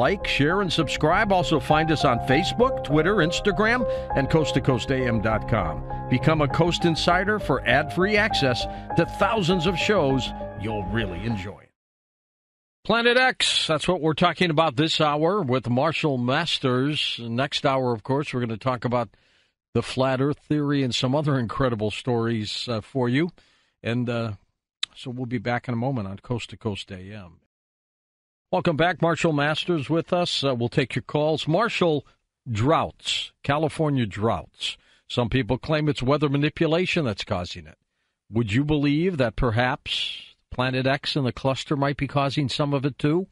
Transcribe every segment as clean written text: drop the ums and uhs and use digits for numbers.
like, share, and subscribe. Also find us on Facebook, Twitter, Instagram, and coasttocoastam.com. Become a Coast Insider for ad-free access to thousands of shows you'll really enjoy. Planet X, that's what we're talking about this hour with Marshall Masters. Next hour, of course, we're going to talk about the flat earth theory and some other incredible stories for you. And so we'll be back in a moment on Coast to Coast AM. Welcome back. Marshall Masters with us. We'll take your calls. Marshall, droughts, California droughts. Some people claim it's weather manipulation that's causing it. Would you believe that perhaps Planet X and the cluster might be causing some of it too?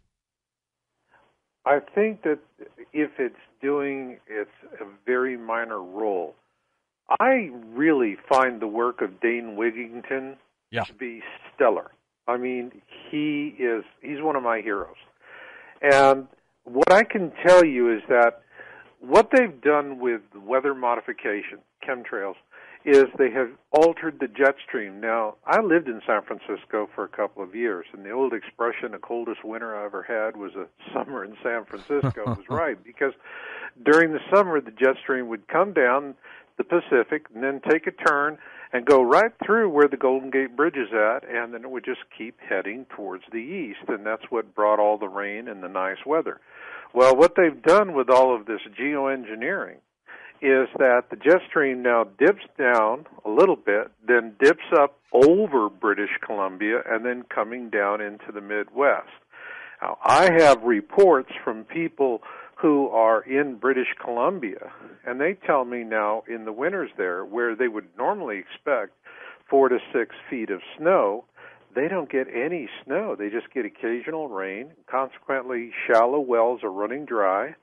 I think that if it's doing its a very minor role, I really find the work of Dane Wigington to be stellar. I mean, he's one of my heroes. And what I can tell you is that what they've done with weather modification, chemtrails, is they have altered the jet stream. Now, I lived in San Francisco for a couple of years, and the old expression, the coldest winter I ever had was a summer in San Francisco, was right, because during the summer, the jet stream would come down the Pacific and then take a turn and go right through where the Golden Gate Bridge is at, and then it would just keep heading towards the east, and that's what brought all the rain and the nice weather. Well, what they've done with all of this geoengineering is that the jet stream now dips down a little bit, then dips up over British Columbia, and then coming down into the Midwest. Now, I have reports from people who are in British Columbia, and they tell me now in the winters there, where they would normally expect 4 to 6 feet of snow, they don't get any snow. They just get occasional rain. Consequently, shallow wells are running dry,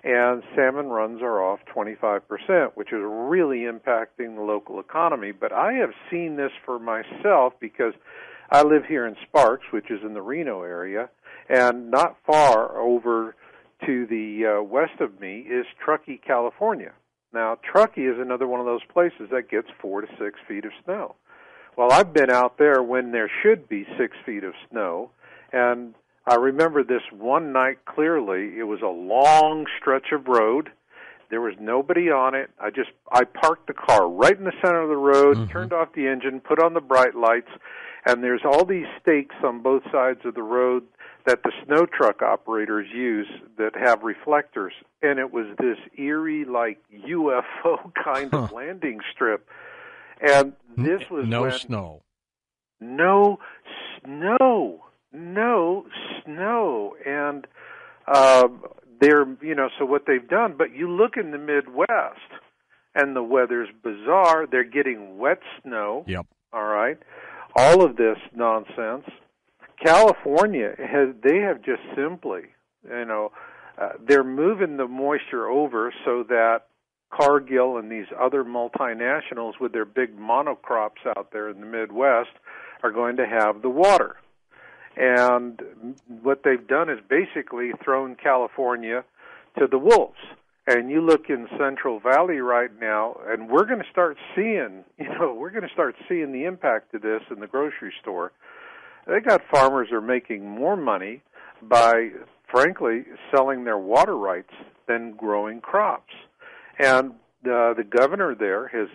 and salmon runs are off 25%, which is really impacting the local economy. But I have seen this for myself because I live here in Sparks, which is in the Reno area, and not far over to the west of me is Truckee, California. Now, Truckee is another one of those places that gets 4 to 6 feet of snow. Well, I've been out there when there should be 6 feet of snow, and I remember this one night clearly. It was a long stretch of road. There was nobody on it. I parked the car right in the center of the road, turned off the engine, put on the bright lights, and there's all these stakes on both sides of the road that the snow truck operators use that have reflectors. And it was this eerie, like, UFO kind of landing strip. And this was no snow. No snow. No snow. And so what they've done, but you look in the Midwest, and the weather's bizarre. They're getting wet snow. Yep. All right. All of this nonsense. California they have just simply, they're moving the moisture over so that Cargill and these other multinationals with their big monocrops out there in the Midwest are going to have the water. And what they've done is basically thrown California to the wolves. And you look in Central Valley right now, and we're going to start seeing the impact of this in the grocery store. They got farmers are making more money by, frankly, selling their water rights than growing crops. And the governor there has,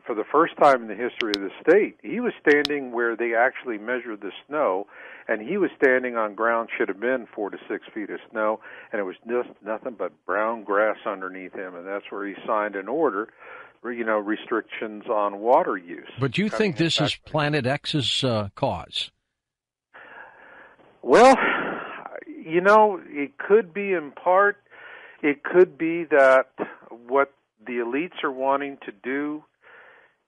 for the first time in the history of the state, he was standing where they actually measured the snow, and he was standing on ground should have been 4 to 6 feet of snow, and it was just nothing but brown grass underneath him, and that's where he signed an order, restrictions on water use. But you think this is Planet X's cause? Well, it could be in part. It could be that what the elites are wanting to do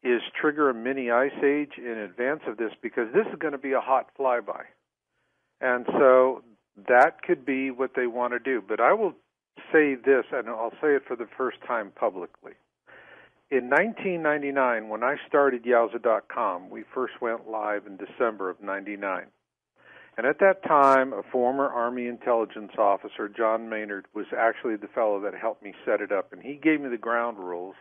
is trigger a mini ice age in advance of this, because this is going to be a hot flyby. And so that could be what they want to do. But I will say this, and I'll say it for the first time publicly. In 1999, when I started Yowza.com, we first went live in December of 99. And at that time, a former Army intelligence officer, John Maynard, was actually the fellow that helped me set it up. And he gave me the ground rules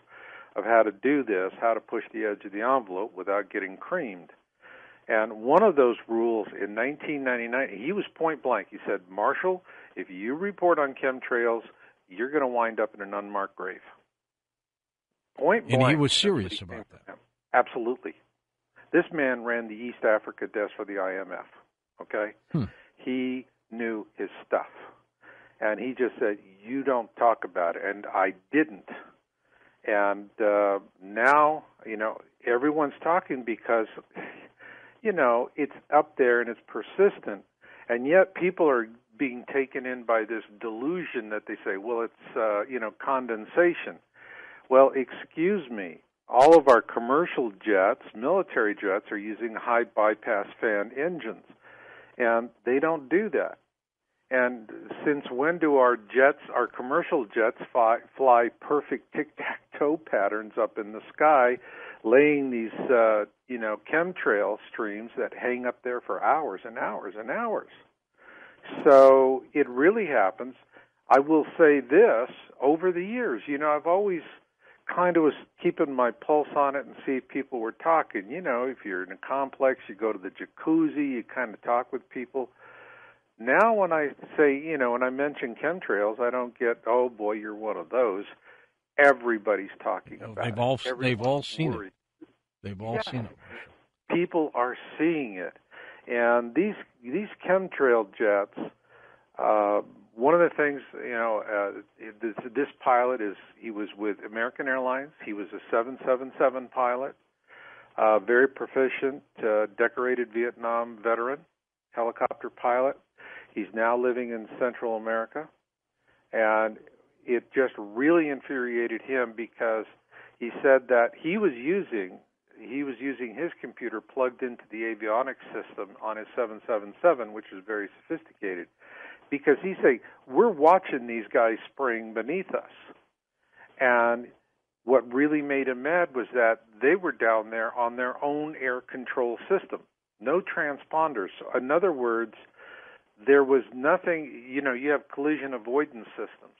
of how to do this, how to push the edge of the envelope without getting creamed. And one of those rules in 1999, he was point blank. He said, Marshall, if you report on chemtrails, you're going to wind up in an unmarked grave. Point blank. And he was serious about that. Absolutely. This man ran the East Africa desk for the IMF, okay? He knew his stuff. And he just said, you don't talk about it. And I didn't. And now, everyone's talking because, it's up there and it's persistent. And yet people are being taken in by this delusion that they say, well, it's, condensation. Well, excuse me. All of our commercial jets, military jets, are using high bypass fan engines. And they don't do that. And since when do our commercial jets fly perfect tic-tac-toe patterns up in the sky, laying these, chemtrail streams that hang up there for hours and hours and hours? So it really happens. I will say this, over the years, I've always kind of was keeping my pulse on it and see if people were talking. If you're in a complex, you go to the jacuzzi, you kind of talk with people. Now when I say, when I mention chemtrails, I don't get, oh, boy, you're one of those. Everybody's talking about it. They've all seen it. They've all seen it. People are seeing it. And these chemtrail jets, one of the things, this pilot he was with American Airlines. He was a 777 pilot, very proficient, decorated Vietnam veteran, helicopter pilot. He's now living in Central America, and it just really infuriated him because he said that he was using his computer plugged into the avionics system on his 777, which is very sophisticated, because he said, we're watching these guys spraying beneath us. And what really made him mad was that they were down there on their own air control system, no transponders. So in other words, there was nothing, you have collision avoidance systems,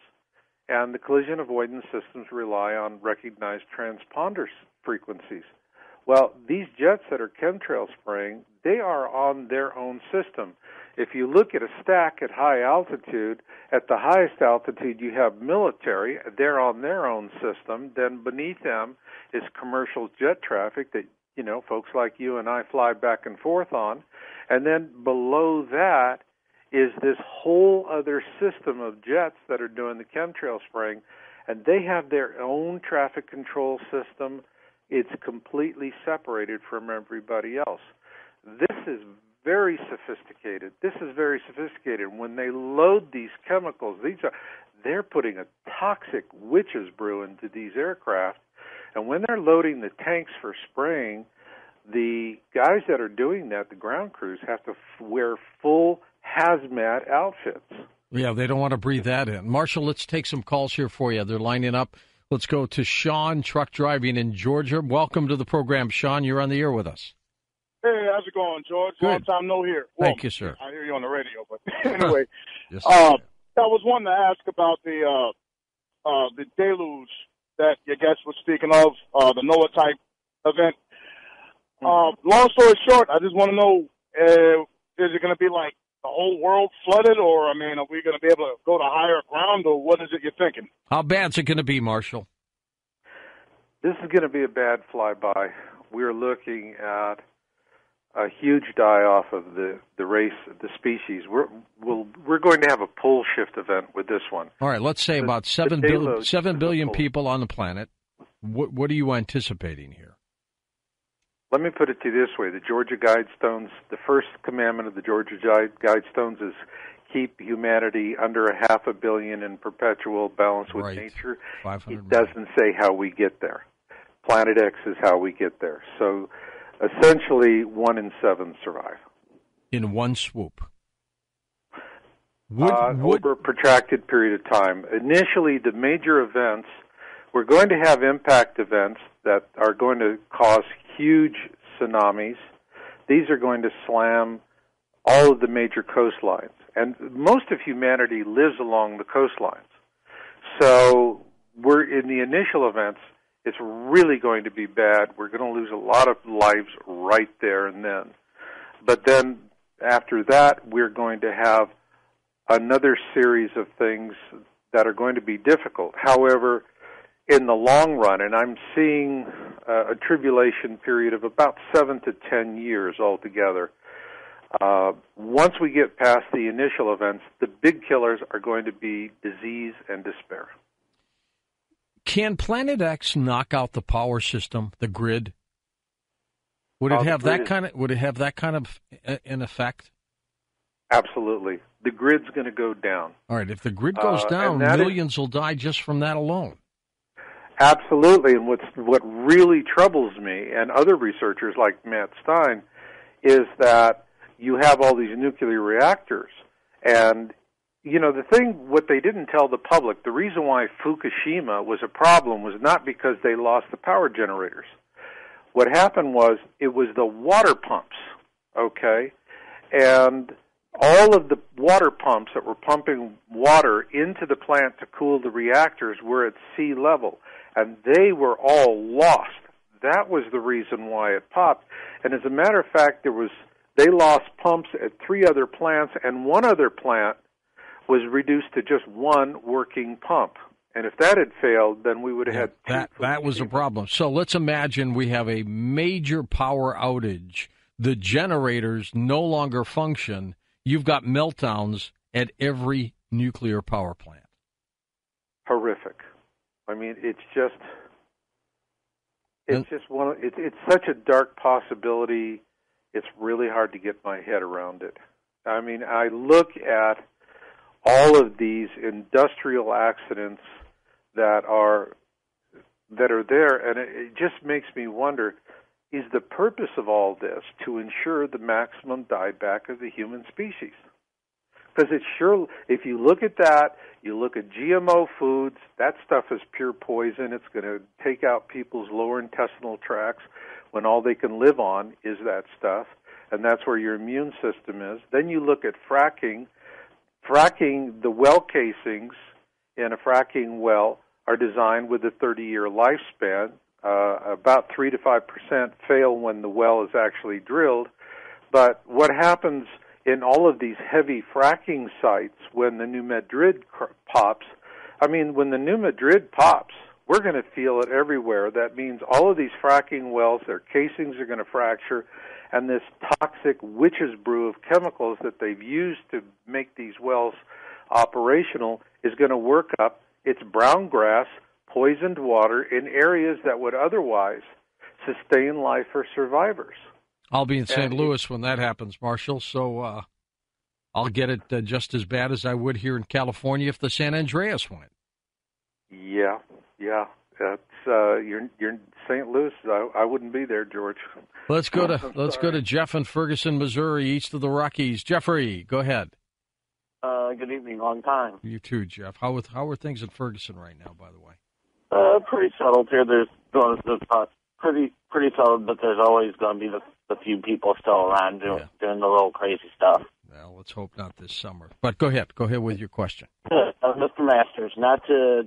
and the collision avoidance systems rely on recognized transponder frequencies. Well, these jets that are chemtrail spraying, they are on their own system. If you look at a stack at high altitude, at the highest altitude you have military, they're on their own system. Then beneath them is commercial jet traffic that, folks like you and I fly back and forth on. And then below that is this whole other system of jets that are doing the chemtrail spraying, and they have their own traffic control system. It's completely separated from everybody else. This is very sophisticated. When they load these chemicals, they're putting a toxic witch's brew into these aircraft, and when they're loading the tanks for spraying, the guys that are doing that, the ground crews, have to wear full hazmat outfits. Yeah, they don't want to breathe that in. Marshall, let's take some calls here for you. They're lining up. Let's go to Sean, truck driving in Georgia. Welcome to the program, Sean. You're on the air with us. Hey, how's it going, George? Good. Long time no hear. Thank you, sir. I hear you on the radio, but anyway, yes, I was wanting to ask about the deluge that your guest was speaking of, the Noah type event. Long story short, I just want to know, is it going to be like the whole world flooded, or, are we going to be able to go to higher ground, or what is it you're thinking? How bad's it going to be, Marshall? This is going to be a bad flyby. We're looking at a huge die-off of the race, the species. We're going to have a pole shift event with this one. All right, let's say about 7 billion people on the planet. What are you anticipating here? Let me put it to you this way. The Georgia Guidestones, the first commandment of the Georgia Guidestones is keep humanity under 500 million in perpetual balance with nature. It doesn't say how we get there. Planet X is how we get there. So essentially 1 in 7 survive. In one swoop? Over a protracted period of time. Initially, the major events, we're going to have impact events that are going to cause huge tsunamis. These are going to slam all of the major coastlines. And most of humanity lives along the coastlines. So we're in the initial events, it's really going to be bad. We're going to lose a lot of lives right there and then. But then after that, we're going to have another series of things that are going to be difficult. However, in the long run, and I'm seeing a tribulation period of about 7 to 10 years altogether, once we get past the initial events, the big killers are going to be disease and despair. Can Planet X knock out the power system, the grid? Would it have that kind of an effect? Absolutely. The grid's going to go down. All right. If the grid goes down, millions will die just from that alone. Absolutely. And what really troubles me and other researchers like Matt Stein is that you have all these nuclear reactors. And, you know, what they didn't tell the public, the reason why Fukushima was a problem was not because they lost the power generators. What happened was it was the water pumps, okay? And all of the water pumps that were pumping water into the plant to cool the reactors were at sea level, and they were all lost. That was the reason why it popped. And as a matter of fact, they lost pumps at 3 other plants, and one other plant was reduced to just one working pump. And if that had failed, then we would have had... That was a problem. So let's imagine we have a major power outage. The generators no longer function. You've got meltdowns at every nuclear power plant. Horrific. I mean, it's such a dark possibility. It's really hard to get my head around it. I mean, I look at all of these industrial accidents that are there, and it just makes me wonder, is the purpose of all this to ensure the maximum dieback of the human species? Because it's sure, if you look at that, you look at GMO foods, that stuff is pure poison. It's going to take out people's lower intestinal tracts when all they can live on is that stuff, and that's where your immune system is. Then you look at fracking. Fracking, the well casings in a fracking well are designed with a 30-year lifespan. About 3 to 5% fail when the well is actually drilled. But what happens in all of these heavy fracking sites when the New Madrid pops, when the New Madrid pops, we're going to feel it everywhere. That means all of these fracking wells, their casings are going to fracture, and this toxic witch's brew of chemicals that they've used to make these wells operational is going to work up. It's brown grass, poisoned water in areas that would otherwise sustain life for survivors. I'll be in St. Louis when that happens, Marshall, so I'll get it just as bad as I would here in California if the San Andreas went. Yeah. That's you're in St. Louis. I wouldn't be there, George. Let's go to Jeff in Ferguson, Missouri, east of the Rockies. Jeffrey, go ahead. Good evening, long time. You too, Jeff. How are things in Ferguson right now, by the way? Pretty settled here. There's pretty settled, but there's always going to be the few people still around doing the little crazy stuff. Well, let's hope not this summer. But go ahead with your question. Mr. Masters, not to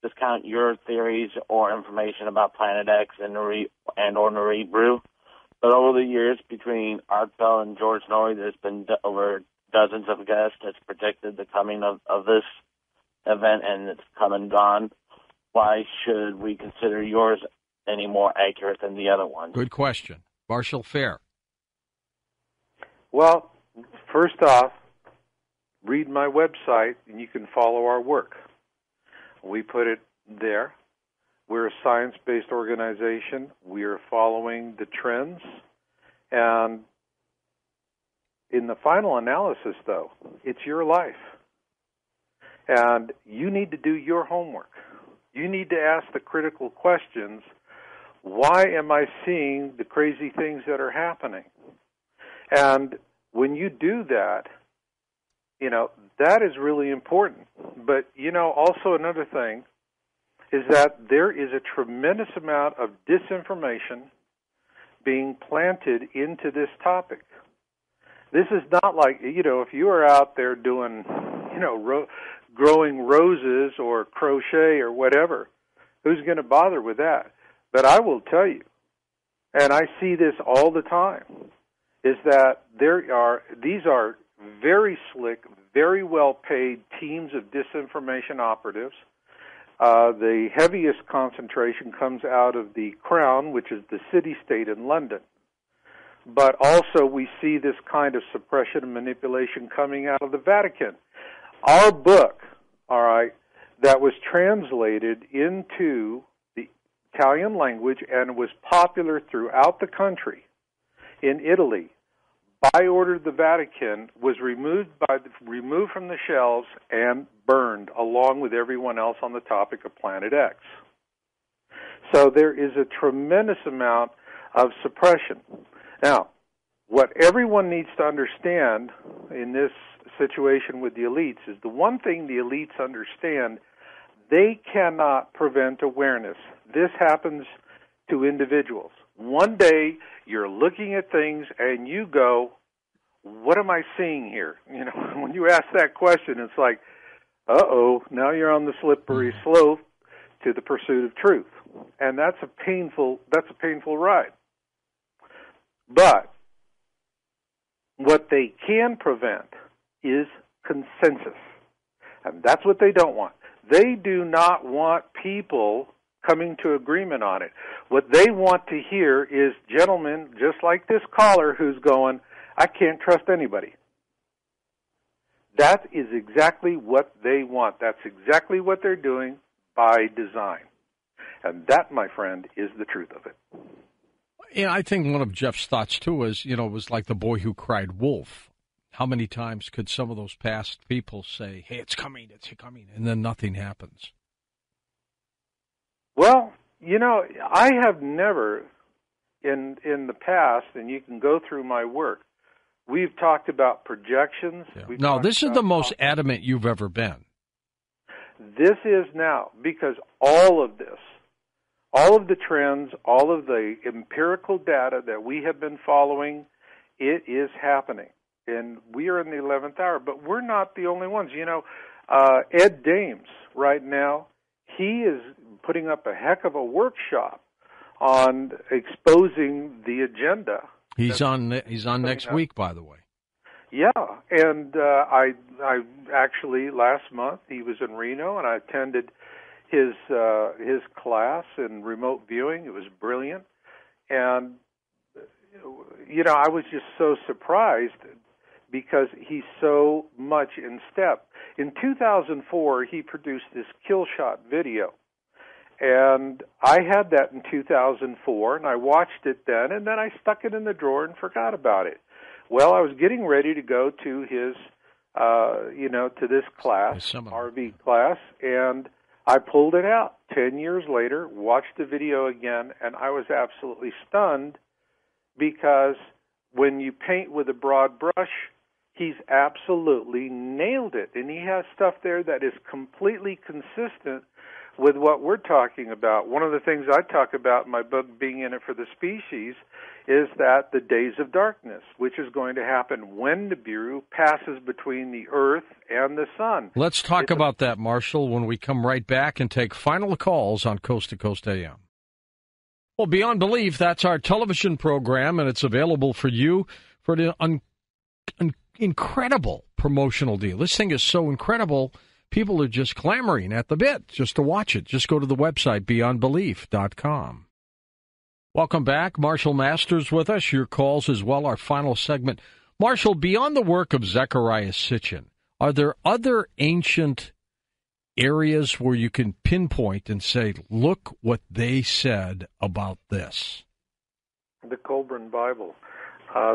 discount your theories or information about Planet X and or Nibiru, but over the years between Art Bell and George Norrie, there's been over dozens of guests that's predicted the coming of this event, and it's come and gone. Why should we consider yours any more accurate than the other ones? Good question. Marshall, fair. Well, first off, read my website, and you can follow our work. We put it there. We're a science-based organization. We are following the trends. And in the final analysis, though, it's your life. And you need to do your homework. You need to ask the critical questions. Why am I seeing the crazy things that are happening? And when you do that, that is really important. But, also another thing is that there is a tremendous amount of disinformation being planted into this topic. This is not like, if you are out there doing, growing roses or crochet or whatever, who's going to bother with that? But I will tell you, and I see this all the time, is that these are very slick, very well-paid teams of disinformation operatives. The heaviest concentration comes out of the Crown, which is the city-state in London. But also we see this kind of suppression and manipulation coming out of the Vatican. Our book, all right, that was translated into the Italian language and was popular throughout the country in Italy, by order of the Vatican, was removed from the shelves and burned along with everyone else on the topic of Planet X. So there is a tremendous amount of suppression. Now, what everyone needs to understand in this situation with the elites is the one thing the elites understand: they cannot prevent awareness. This happens to individuals. One day you're looking at things and you go, what am I seeing here? You know, when you ask that question, it's like, uh-oh, now you're on the slippery slope to the pursuit of truth. And that's a painful ride. But what they can prevent is consensus. And that's what they don't want. They do not want people coming to agreement on it. What they want to hear is gentlemen, just like this caller who's going, I can't trust anybody. That is exactly what they want. That's exactly what they're doing by design. And that, my friend, is the truth of it. Yeah, I think one of Jeff's thoughts, too, is, it was like the boy who cried wolf. How many times could some of those past people say, hey, it's coming, and then nothing happens? Well, I have never, in the past, and you can go through my work, we've talked about projections. Yeah. No, this is the most adamant you've ever been. This is now, because all of this, all of the trends, all of the empirical data that we have been following, it is happening. And we are in the 11th hour, but we're not the only ones. Ed Dames right now, he is putting up a heck of a workshop on exposing the agenda. He's on next week, by the way. Yeah, and I actually last month he was in Reno, and I attended his class in remote viewing. It was brilliant, and I was just so surprised because he's so much in step. In 2004, he produced this kill shot video, and I had that in 2004, and I watched it then, and then I stuck it in the drawer and forgot about it. Well, I was getting ready to go to his, to this class, RV class, and I pulled it out. 10 years later, watched the video again, and I was absolutely stunned because when you paint with a broad brush, he's absolutely nailed it. And he has stuff there that is completely consistent with what we're talking about. One of the things I talk about in my book, Being in It for the Species, is that the days of darkness, which is going to happen when Nibiru passes between the Earth and the Sun. Let's talk about that, Marshall, when we come right back and take final calls on Coast to Coast AM. Well, Beyond Belief, that's our television program, and it's available for you for an incredible promotional deal. This thing is so incredible, people are just clamoring at the bit just to watch it. Just go to the website, beyondbelief.com. Welcome back. Marshall Masters with us. Your calls as well, our final segment. Marshall, beyond the work of Zecharia Sitchin, are there other ancient areas where you can pinpoint and say, look what they said about this? The Colburn Bible.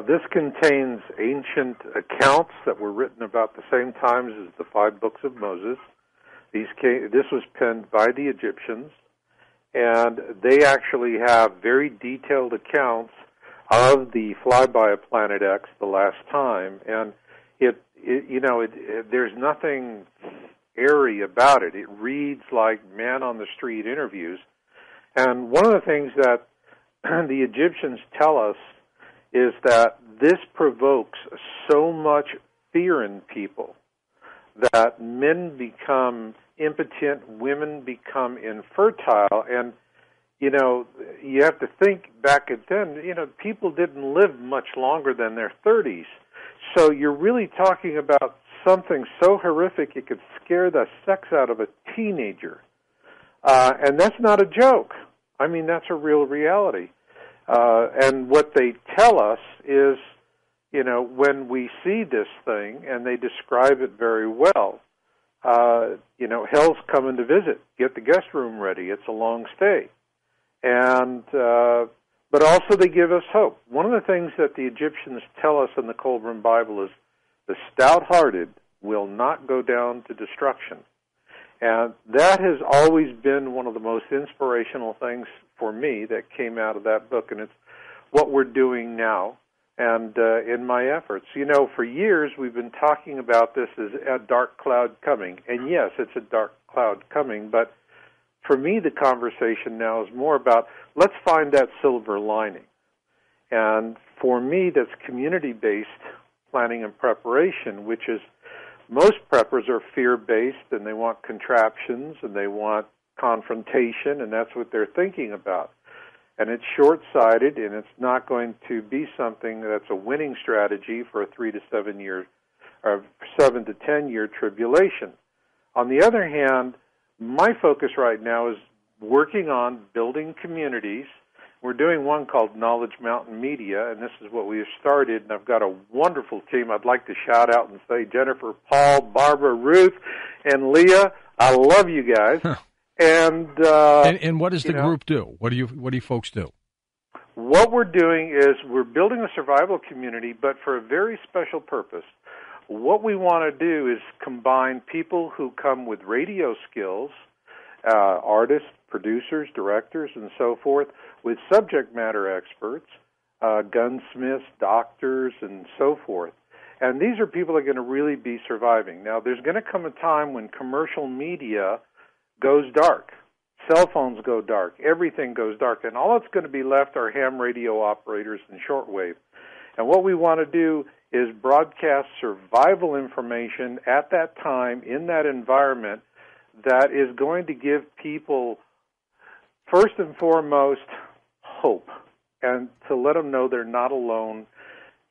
This contains ancient accounts that were written about the same times as the 5 books of Moses. This was penned by the Egyptians, and they actually have very detailed accounts of the flyby of Planet X the last time, and there's nothing airy about it. It reads like man-on-the-street interviews, and one of the things that the Egyptians tell us is that this provokes so much fear in people that men become impotent, women become infertile, and you have to think back at then, people didn't live much longer than their 30s. So you're really talking about something so horrific it could scare the sex out of a teenager. And that's not a joke. I mean, that's a real reality. And what they tell us is, when we see this thing, and they describe it very well, hell's coming to visit. Get the guest room ready. It's a long stay. And but also they give us hope. One of the things that the Egyptians tell us in the Colburn Bible is the stout-hearted will not go down to destruction. And that has always been one of the most inspirational things for me that came out of that book, and it's what we're doing now and in my efforts. For years we've been talking about this as a dark cloud coming, and yes, it's a dark cloud coming, but for me the conversation now is more about let's find that silver lining. And for me, that's community-based planning and preparation, which is most preppers are fear-based, and they want contraptions, and they want confrontation, and that's what they're thinking about. And it's short-sighted, and it's not going to be something that's a winning strategy for a 3 to 7 year, or 7 to 10 year tribulation. On the other hand, my focus right now is working on building communities. We're doing one called Knowledge Mountain Media, and this is what we have started, and I've got a wonderful team. I'd like to shout out and say Jennifer, Paul, Barbara, Ruth, and Leah. I love you guys. Huh. And what does the group do? What do you folks do? What we're doing is we're building a survival community, but for a very special purpose. What we want to do is combine people who come with radio skills, artists, producers, directors, and so forth, with subject matter experts, gunsmiths, doctors, and so forth. And these are people that are going to really be surviving. Now, there's going to come a time when commercial media goes dark. Cell phones go dark. Everything goes dark. And all that's going to be left are ham radio operators and shortwave. And what we want to do is broadcast survival information at that time in that environment that is going to give people, first and foremost, hope, and to let them know they're not alone,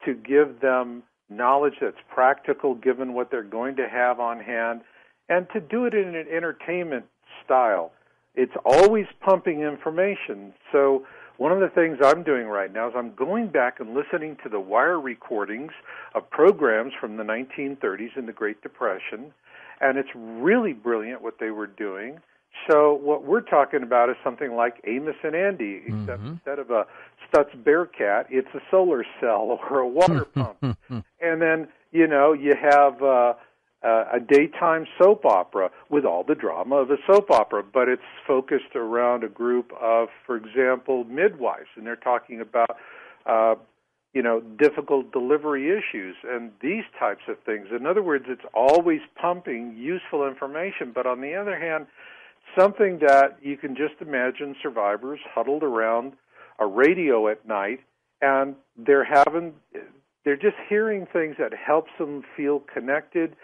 to give them knowledge that's practical given what they're going to have on hand, and to do it in an entertainment style. It's always pumping information. So one of the things I'm doing right now is I'm going back and listening to the wire recordings of programs from the 1930s and the Great Depression, and it's really brilliant what they were doing. So what we're talking about is something like Amos and Andy, except instead of a Stutz Bearcat, it's a solar cell or a water pump. And then, you have a daytime soap opera with all the drama of a soap opera, but it's focused around a group of, for example, midwives, and they're talking about, difficult delivery issues and these types of things. In other words, it's always pumping useful information, but on the other hand, something that you can just imagine survivors huddled around a radio at night, and they're just hearing things that helps them feel connected,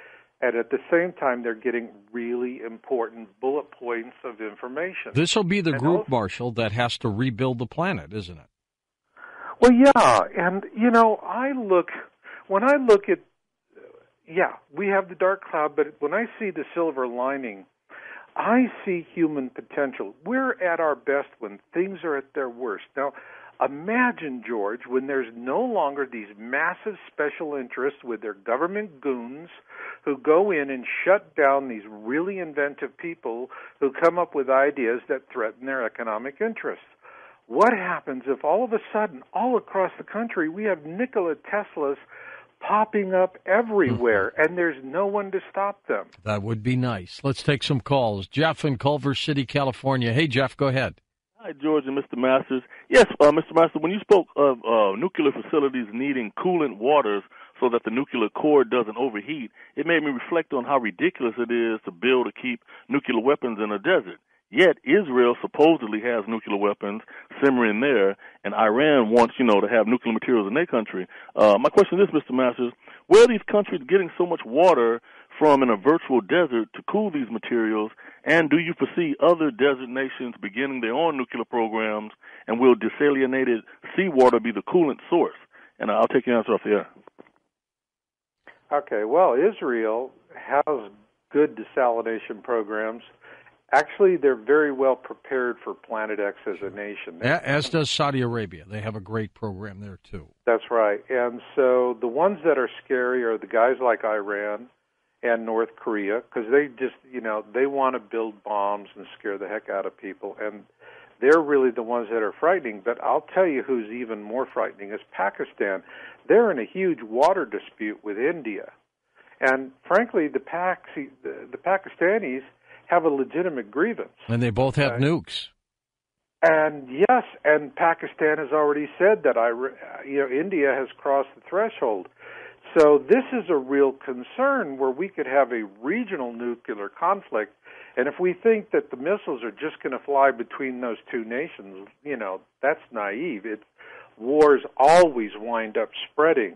and at the same time they're getting really important bullet points of information. This will be the group, Marshall, that has to rebuild the planet, isn't it? Well, yeah, and when I look at, we have the dark cloud, but when I see the silver lining, I see human potential. We're at our best when things are at their worst. Now, imagine, George, when there's no longer these massive special interests with their government goons who go in and shut down these really inventive people who come up with ideas that threaten their economic interests. What happens if all of a sudden, all across the country, we have Nikola Teslas popping up everywhere, and there's no one to stop them? That would be nice. Let's take some calls. Jeff in Culver City, California. Hey, Jeff, go ahead. Hi, George and Mr. Masters. Yes, Mr. Masters, when you spoke of nuclear facilities needing coolant waters so that the nuclear core doesn't overheat, it made me reflect on how ridiculous it is to build or keep nuclear weapons in a desert. Yet Israel supposedly has nuclear weapons simmering there, and Iran wants, to have nuclear materials in their country. My question is, Mr. Masters, where are these countries getting so much water from in a virtual desert to cool these materials? And do you foresee other desert nations beginning their own nuclear programs, and will desalinated seawater be the coolant source? And I'll take your answer off the air. Okay, well, Israel has good desalination programs. Actually, they're very well prepared for Planet X as a nation. As does Saudi Arabia. They have a great program there, too. That's right. And so the ones that are scary are the guys like Iran and North Korea, because they just, they want to build bombs and scare the heck out of people. And they're really the ones that are frightening. But I'll tell you who's even more frightening is Pakistan. They're in a huge water dispute with India. And frankly, the Pakistanis have a legitimate grievance. And they both have nukes. And yes, and Pakistan has already said that India has crossed the threshold. So this is a real concern where we could have a regional nuclear conflict. And if we think that the missiles are just going to fly between those two nations, that's naive. Wars always wind up spreading.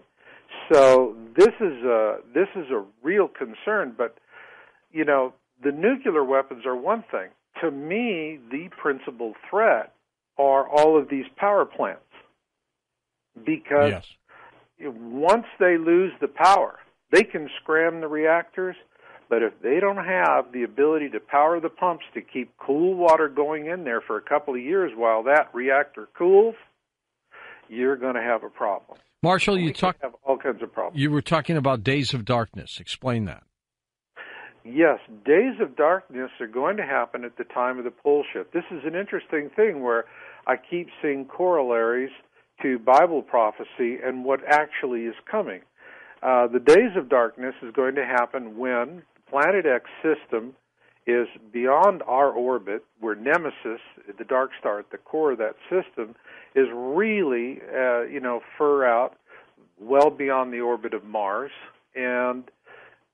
So this is a real concern. But the nuclear weapons are one thing. To me, the principal threat are all of these power plants. Because once they lose the power, they can scram the reactors, but if they don't have the ability to power the pumps to keep cool water going in there for a couple of years while that reactor cools, you're going to have a problem. Marshall, you have all kinds of problems. You were talking about days of darkness. Explain that. Yes, days of darkness are going to happen at the time of the pole shift. This is an interesting thing where I keep seeing corollaries to Bible prophecy and what actually is coming. The days of darkness is going to happen when the Planet X system is beyond our orbit, where Nemesis, the dark star at the core of that system, is really, fur out well beyond the orbit of Mars, and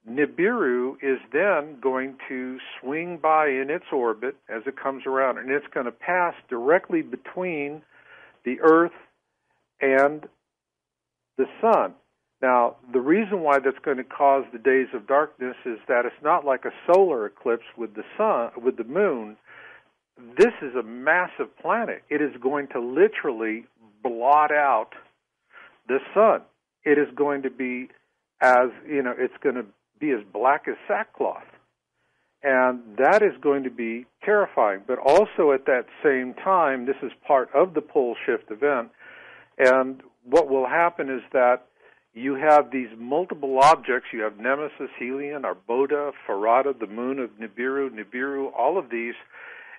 Nibiru is then going to swing by in its orbit as it comes around, and it's going to pass directly between the Earth and the Sun. Now, the reason why that's going to cause the days of darkness is that it's not like a solar eclipse with the sun, with the moon. This is a massive planet. It is going to literally blot out the sun. It is going to be it's going to be as black as sackcloth. And that is going to be terrifying. But also at that same time, this is part of the pole shift event, and what will happen is that you have these multiple objects. You have Nemesis, Helion, Arbota, Farada, the moon of Nibiru, all of these,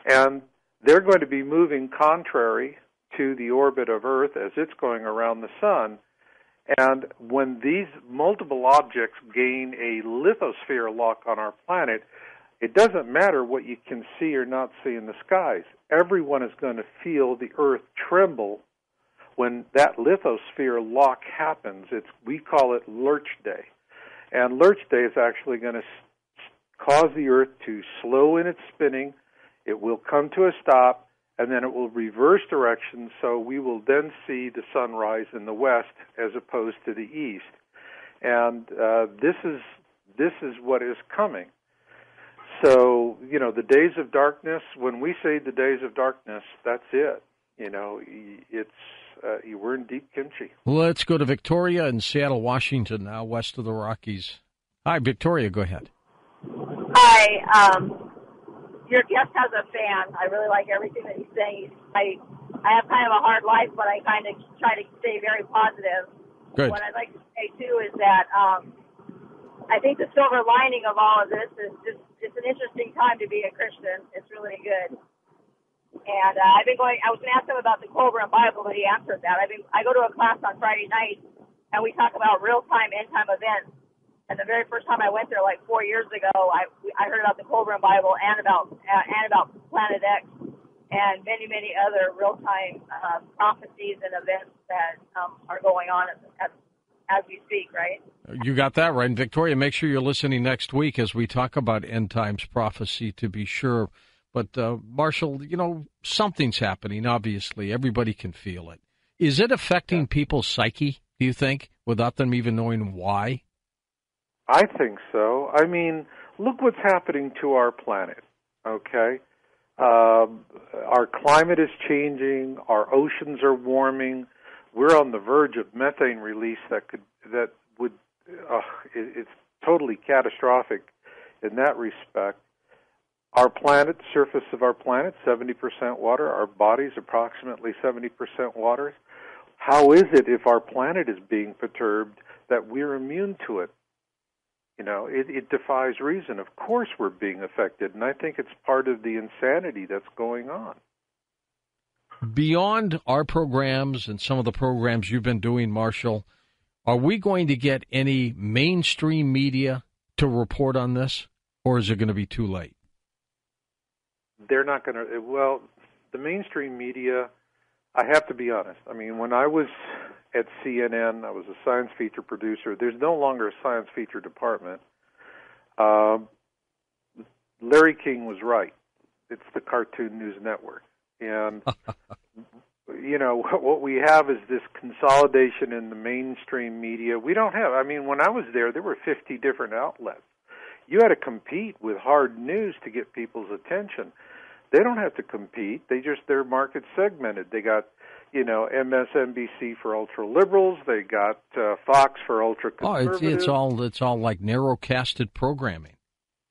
and they're going to be moving contrary to the orbit of Earth as it's going around the sun. And when these multiple objects gain a lithosphere lock on our planet, it doesn't matter what you can see or not see in the skies. Everyone is going to feel the Earth tremble when that lithosphere lock happens. We call it Lurch Day. And Lurch Day is actually going to cause the Earth to slow in its spinning. It will come to a stop, and then it will reverse direction, so we will then see the sunrise in the west as opposed to the east. And this is what is coming. So, the days of darkness, when we say the days of darkness, that's it. We're in deep kimchi. Let's go to Victoria in Seattle, Washington, now west of the Rockies. Hi, Victoria, go ahead. Hi, your guest has a fan. I really like everything that he's saying. I have kind of a hard life, but I kind of try to stay very positive. Good. What I'd like to say, too, is that I think the silver lining of all of this is just it's an interesting time to be a Christian. It's really good. And I was going to ask him about the Colburn Bible, but he answered that. I go to a class on Friday night, and we talk about real-time, end-time events. And the very first time I went there, like 4 years ago, I heard about the Colburn Bible and about Planet X and many, many other real-time prophecies and events that are going on as we speak, right? You got that right. And Victoria, make sure you're listening next week as we talk about end times prophecy, to be sure. But, Marshall, something's happening, obviously. Everybody can feel it. Is it affecting people's psyche, do you think, without them even knowing why? I think so. I mean, look what's happening to our planet, okay? Our climate is changing. Our oceans are warming. We're on the verge of methane release it's totally catastrophic in that respect. Our planet, surface of our planet, 70% water. Our bodies, approximately 70% water. How is it, if our planet is being perturbed, that we're immune to it? You know, it defies reason. Of course we're being affected, and I think it's part of the insanity that's going on. Beyond our programs and some of the programs you've been doing, Marshall, are we going to get any mainstream media to report on this, or is it going to be too late? They're not going to. Well, the mainstream media, I have to be honest. I mean, when I was at CNN, I was a science feature producer. There's no longer a science feature department. Larry King was right. It's the Cartoon News Network. And, you know, what we have is this consolidation in the mainstream media. We don't have, I mean, when I was there were 50 different outlets. You had to compete with hard news to get people's attention. They don't have to compete. Their market segmented. They got, you know, MSNBC for ultra liberals. They got Fox for ultra conservatives. It's all like narrow-casted programming.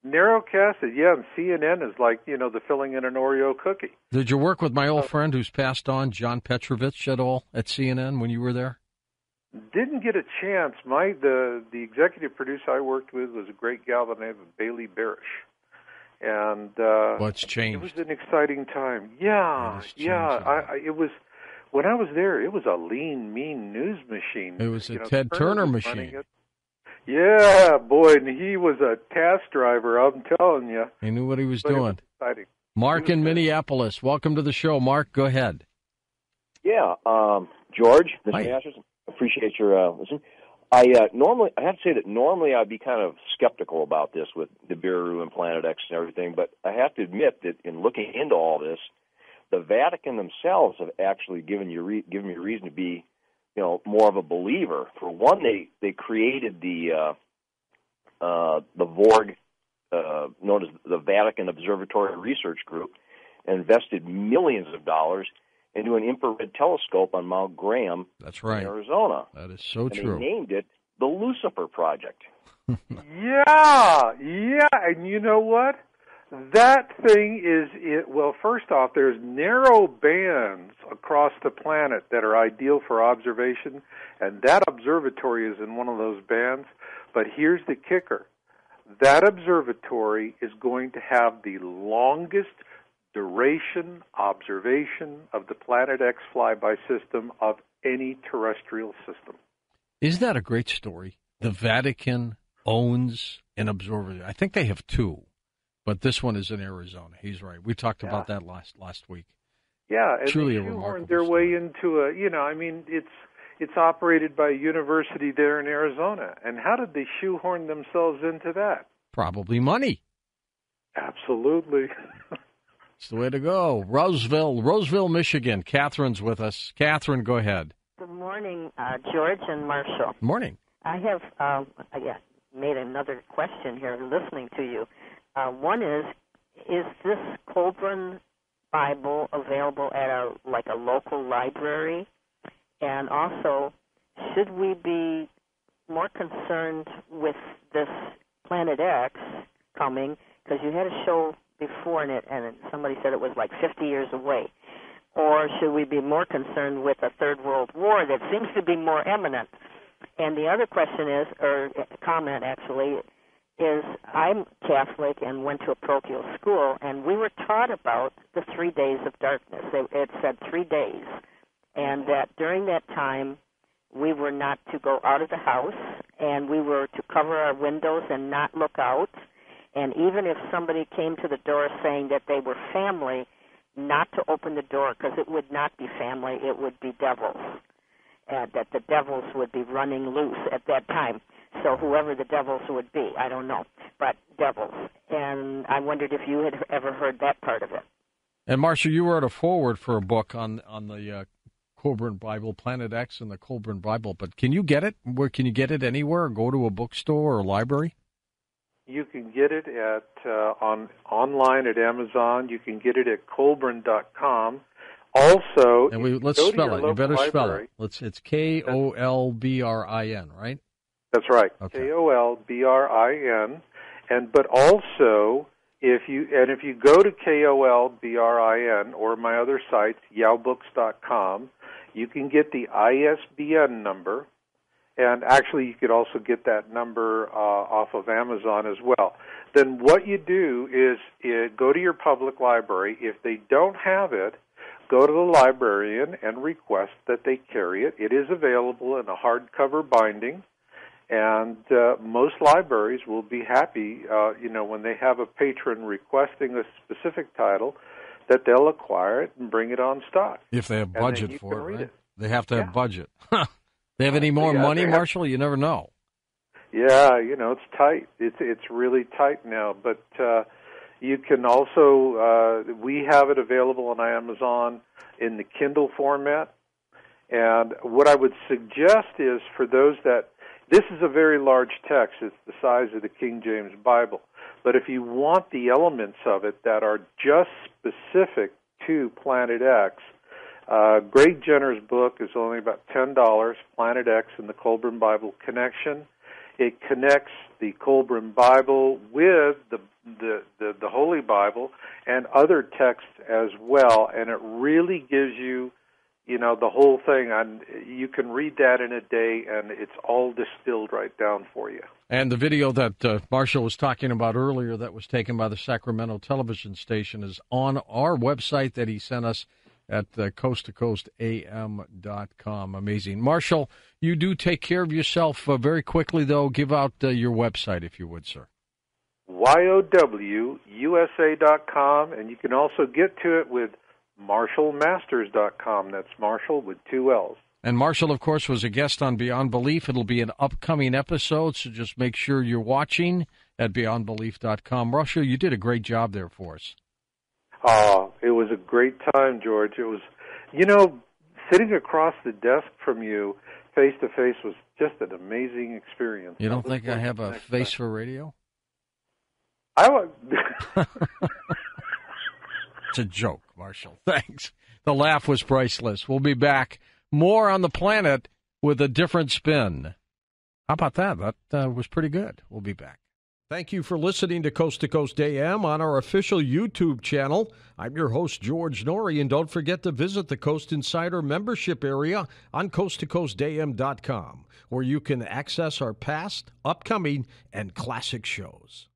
Narrow-casted, yeah. And CNN is like, you know, the filling in an Oreo cookie. Did you work with my old friend who's passed on, John Petrovich, at all at CNN when you were there? Didn't get a chance. The executive producer I worked with was a great gal by the name of Bailey Barish. And what's changed? It was an exciting time. Yeah. It was, when I was there, it was a lean, mean news machine. It was a Ted Turner machine. Yeah, boy, and he was a task driver, I'm telling you. He knew what he was doing. It was exciting. Mark in Minneapolis, welcome to the show. Mark, go ahead. Yeah, George, Mr. Hi. Masters, appreciate your listening. I have to say that normally I'd be kind of skeptical about this with Nibiru and Planet X and everything, but I have to admit that in looking into all this, the Vatican themselves have actually given me reason to be, you know, more of a believer. For one, they created the VORG, known as the Vatican Observatory Research Group, and invested millions of dollars into an infrared telescope on Mount Graham. That's right. In Arizona. That is so and true. They named it the Lucifer Project. Yeah, and you know what? That thing well, first off, there's narrow bands across the planet that are ideal for observation, and that observatory is in one of those bands. But here's the kicker. That observatory is going to have the longest duration observation of the Planet X flyby system of any terrestrial system. Isn't that a great story? The Vatican owns an observatory. I think they have two, but this one is in Arizona. He's right. We talked about that last week. Yeah, and truly they a remarkable their story. way into it's operated by a university there in Arizona. And how did they shoehorn themselves into that? Probably money. Absolutely. It's the way to go. Roseville, Michigan. Catherine's with us. Catherine, go ahead. Good morning, George and Marshall. Morning. I have made another question here listening to you. One is this Colburn Bible available at a local library? And also, should we be more concerned with this Planet X coming? Because you had a show before in it, and somebody said it was like 50 years away. Or should we be more concerned with a third world war that seems to be more imminent? And the other question is, or comment actually, is I'm Catholic and went to a parochial school, and we were taught about the 3 days of darkness. It said 3 days, and that during that time we were not to go out of the house, and we were to cover our windows and not look out. And even if somebody came to the door saying that they were family, not to open the door, because it would not be family, it would be devils. That the devils would be running loose at that time. So whoever the devils would be, I don't know, but devils. And I wondered if you had ever heard that part of it. And Marcia, you wrote a foreword for a book on the Colburn Bible, Planet X and the Colburn Bible. But can you get it? Where can you get it anywhere? Or go to a bookstore or library? You can get it at online at Amazon. You can get it at Colburn.com. Also, let's spell it. You better spell it. It's Kolbrin, right? That's right. Okay. Kolbrin. But also, if you go to Kolbrin or my other sites, yowbooks.com, you can get the ISBN number, and actually you could also get that number off of Amazon as well. Then what you do is go to your public library. If they don't have it, go to the librarian and request that they carry it. It is available in a hardcover binding. And most libraries will be happy, when they have a patron requesting a specific title, that they'll acquire it and bring it on stock. If they have budget for it, right? They have to have budget. They have any more money, Marshall? You never know. Yeah, it's tight. It's really tight now. But you can also, we have it available on Amazon in the Kindle format. And what I would suggest is for those that, this is a very large text. It's the size of the King James Bible. But if you want the elements of it that are just specific to Planet X, Greg Jenner's book is only about $10, Planet X and the Colburn Bible Connection. It connects the Colburn Bible with the Holy Bible and other texts as well, and it really gives you the whole thing. You can read that in a day, and it's all distilled right down for you. And the video that Marshall was talking about earlier that was taken by the Sacramento television station is on our website that he sent us at coasttocoastam.com. Amazing. Marshall, you do take care of yourself very quickly, though. Give out your website, if you would, sir. YOWUSA.com, and you can also get to it with MarshallMasters.com. That's Marshall with 2 L's. And Marshall, of course, was a guest on Beyond Belief. It'll be an upcoming episode, so just make sure you're watching at BeyondBelief.com. Marshall, you did a great job there for us. Oh, it was a great time, George. It was, sitting across the desk from you face-to-face was just an amazing experience. You don't think I have a face for radio? It's a joke, Marshall. Thanks. The laugh was priceless. We'll be back. More on the planet with a different spin. How about that? That was pretty good. We'll be back. Thank you for listening to Coast to Coast AM on our official YouTube channel. I'm your host, George Norrie, and don't forget to visit the Coast Insider membership area on coasttocoastam.com, where you can access our past, upcoming, and classic shows.